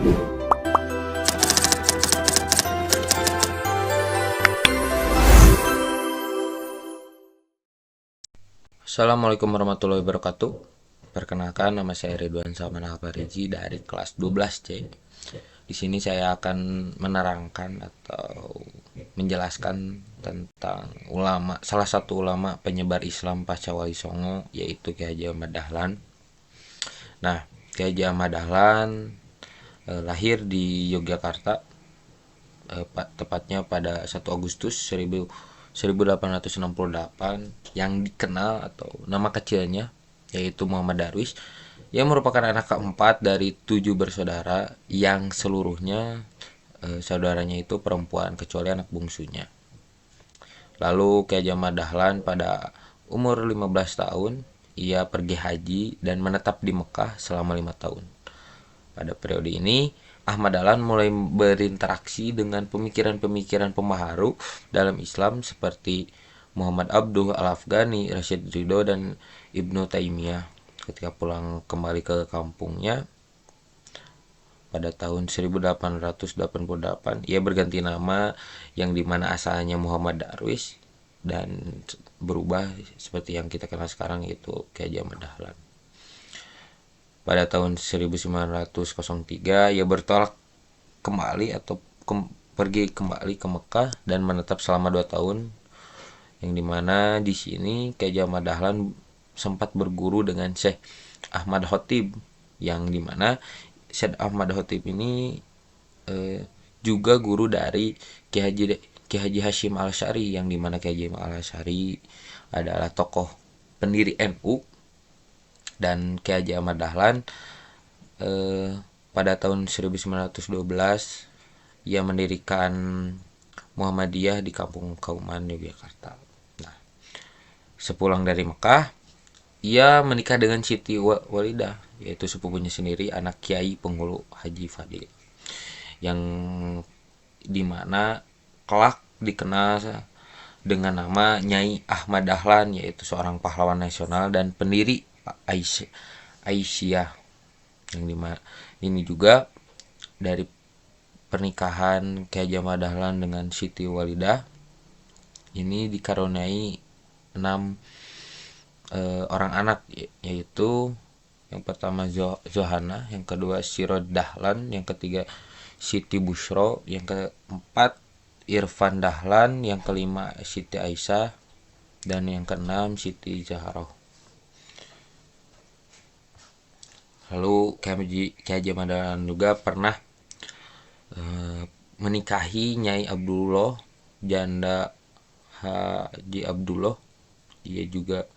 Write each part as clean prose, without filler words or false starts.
Assalamualaikum warahmatullahi wabarakatuh. Perkenalkan, nama saya Ridwan Salman Al-Fariji dari kelas 12C. Di sini saya akan menerangkan atau menjelaskan tentang salah satu ulama penyebar Islam pasca Wali Songo, yaitu Ki Haji Ahmad Dahlan. Nah, Ki Haji Ahmad Dahlan lahir di Yogyakarta, tepatnya pada 1 Agustus 1868, yang dikenal atau nama kecilnya yaitu Muhammad Darwis. Ia merupakan anak keempat dari 7 bersaudara yang seluruhnya saudaranya itu perempuan kecuali anak bungsunya. Lalu Ki Haji Ahmad Dahlan pada umur 15 tahun ia pergi haji dan menetap di Mekah selama 5 tahun. Pada periode ini Ahmad Dahlan mulai berinteraksi dengan pemikiran-pemikiran pembaharu dalam Islam seperti Muhammad Abduh Al-Afghani, Rashid Ridho, dan Ibnu Taimiyah. Ketika pulang kembali ke kampungnya pada tahun 1888, ia berganti nama yang dimana asalnya Muhammad Darwis dan berubah seperti yang kita kenal sekarang, yaitu Ki Haji Ahmad Dahlan. Pada tahun 1903 ia bertolak kembali atau pergi kembali ke Mekah dan menetap selama 2 tahun, yang dimana di sini Ki Haji Ahmad Dahlan sempat berguru dengan Syekh Ahmad Khotib, yang dimana Syekh Ahmad Khotib ini juga guru dari Ki Haji Hasyim Al-Asy'ari, yang dimana Ki Haji Al-Asy'ari adalah tokoh pendiri NU. Dan Ki Haji Ahmad Dahlan pada tahun 1912 ia mendirikan Muhammadiyah di Kampung Kauman, Yogyakarta. Nah, sepulang dari Mekah, ia menikah dengan Siti Walidah, yaitu sepupunya sendiri, anak Kiai Penghulu Haji Fadil, yang dimana kelak dikenal dengan nama Nyai Ahmad Dahlan, yaitu seorang pahlawan nasional dan pendiri Aisyah, yang dimana ini juga dari pernikahan Ki Haji Ahmad Dahlan dengan Siti Walidah ini dikaruniai 6 orang anak, yaitu yang pertama Zohana, yang kedua Sirod Dahlan, yang ketiga Siti Bushro, yang keempat Irfan Dahlan, yang kelima Siti Aisyah, dan yang keenam Siti Zahroh. Lalu Ki Haji Ahmad Dahlan juga pernah menikahi Nyai Abdullah, janda Haji Abdullah. Dia juga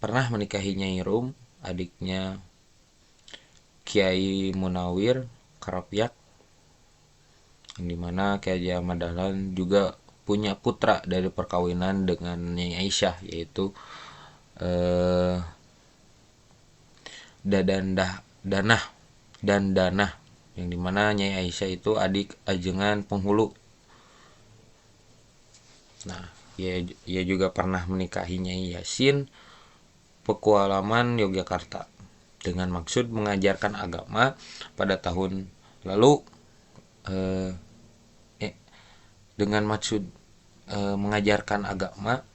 pernah menikahi Nyai Rum, adiknya Kiai Munawir Karapiak, yang dimana Ki Haji Ahmad Dahlan juga punya putra dari perkawinan dengan Nyai Aisyah, yaitu Danah, yang dimana Nyai Aisyah itu adik ajengan Penghulu. Nah, ia juga pernah menikahi Nyai Yasin, Pekualaman, Yogyakarta, dengan maksud mengajarkan agama. Pada tahun lalu dengan maksud mengajarkan agama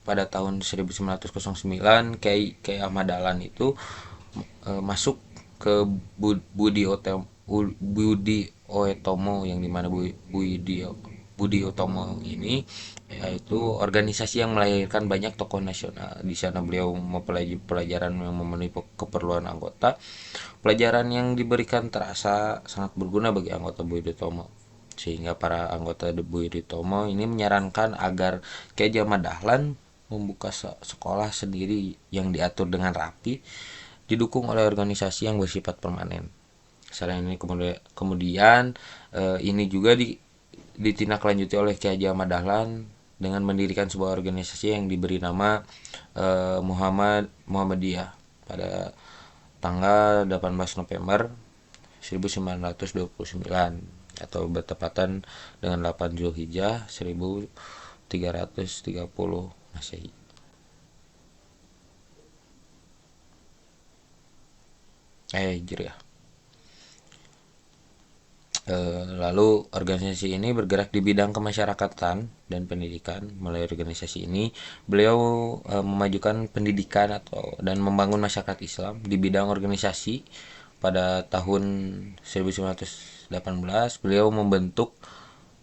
pada tahun 1909, Kiai Ahmad Dahlan itu masuk ke Budi Oetomo, yang dimana Budi Utomo ini yaitu organisasi yang melahirkan banyak tokoh nasional. Di sana beliau mempelajari pelajaran yang memenuhi keperluan anggota. Pelajaran yang diberikan terasa sangat berguna bagi anggota Budi Utomo, sehingga para anggota Budi Utomo ini menyarankan agar Ki Haji Ahmad Dahlan membuka sekolah sendiri yang diatur dengan rapi, didukung oleh organisasi yang bersifat permanen. Selain ini kemudian ini juga ditindaklanjuti oleh Ki Haji Ahmad Dahlan dengan mendirikan sebuah organisasi yang diberi nama Muhammadiyah pada tanggal 18 November 1929, atau bertepatan dengan 8 Zulhijjah 1330 Masehi. Hijriah. Lalu organisasi ini bergerak di bidang kemasyarakatan dan pendidikan. Melalui organisasi ini, beliau memajukan pendidikan atau dan membangun masyarakat Islam di bidang organisasi. Pada tahun 1918, beliau membentuk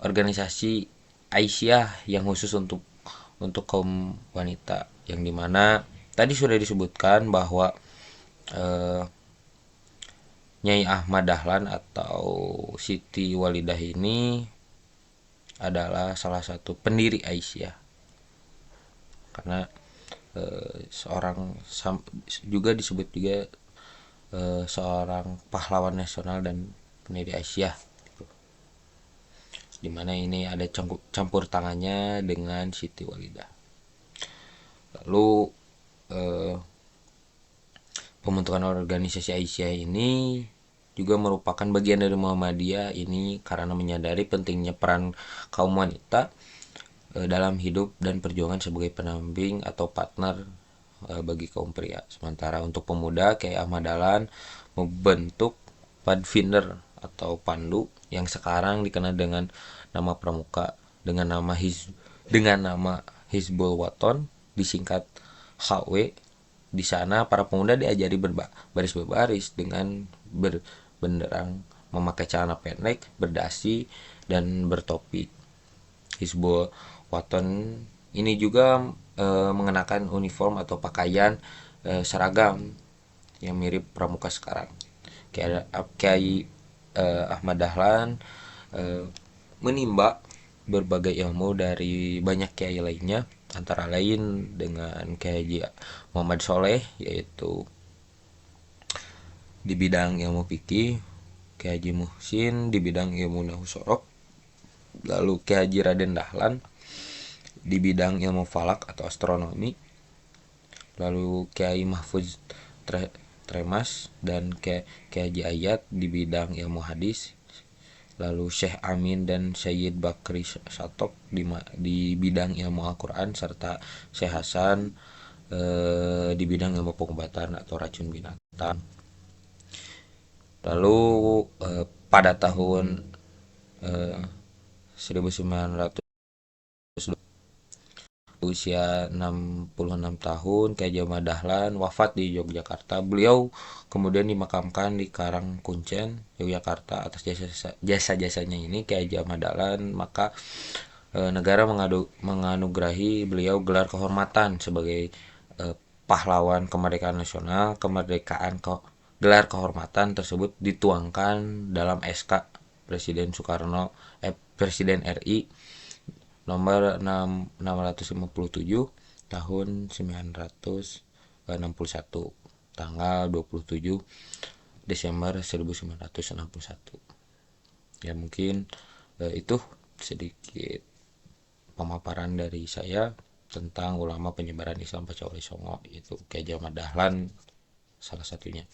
organisasi Aisyah yang khusus untuk kaum wanita, yang dimana tadi sudah disebutkan bahwa eh, Nyai Ahmad Dahlan atau Siti Walidah ini adalah salah satu pendiri Aisyah, karena seorang juga disebut juga seorang pahlawan nasional dan pendiri Aisyah, dimana ini ada campur tangannya dengan Siti Walidah. Lalu eh, pembentukan organisasi Aisyah ini juga merupakan bagian dari Muhammadiyah ini karena menyadari pentingnya peran kaum wanita dalam hidup dan perjuangan sebagai pendamping atau partner bagi kaum pria. Sementara untuk pemuda, Kiai Ahmad Dahlan membentuk Padfinder atau Pandu yang sekarang dikenal dengan nama Pramuka, dengan nama Hizbul Waton, disingkat HW. Di sana para pemuda diajari berbaris-berbaris dengan berbenderang, memakai celana pendek, berdasi, dan bertopi. Hizbul Waton ini juga mengenakan uniform atau pakaian seragam yang mirip pramuka sekarang. Kiai Ahmad Dahlan eh, menimba berbagai ilmu dari banyak kiai lainnya, antara lain dengan Kiai Haji Muhammad Soleh, yaitu di bidang ilmu fikih, Kiai Haji Muhsin di bidang ilmu nahwu sorok, lalu Kiai Haji Raden Dahlan di bidang ilmu falak atau astronomi, lalu Kiai Mahfuz Tremas dan Kiai Haji Ayat di bidang ilmu hadis, lalu Syekh Amin dan Syed Bakri Satok di bidang ilmu Al-Quran, serta Syekh Hasan di bidang ilmu pengobatan atau racun binatang. Lalu pada tahun 1900, usia 66 tahun, Kiai Ahmad Dahlan wafat di Yogyakarta. Beliau kemudian dimakamkan di Karangkuncen, Yogyakarta. Atas jasa-jasanya ini Kiai Ahmad Dahlan, maka negara menganugerahi beliau gelar kehormatan sebagai pahlawan kemerdekaan nasional. Gelar kehormatan tersebut dituangkan dalam SK Presiden RI nomor 657 tahun 1961, tanggal 27 Desember 1961. Ya mungkin itu sedikit pemaparan dari saya tentang ulama penyebaran Islam pasca Wali Songo, yaitu Kiai Ahmad Dahlan salah satunya.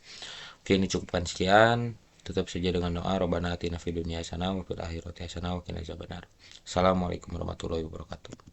Oke, ini cukupkan sekian. Tutup saja dengan doa, Rabbana atina fid dunya hasanah wa fil akhirati hasanah wa qina adzabannar. Assalamualaikum warahmatullahi wabarakatuh.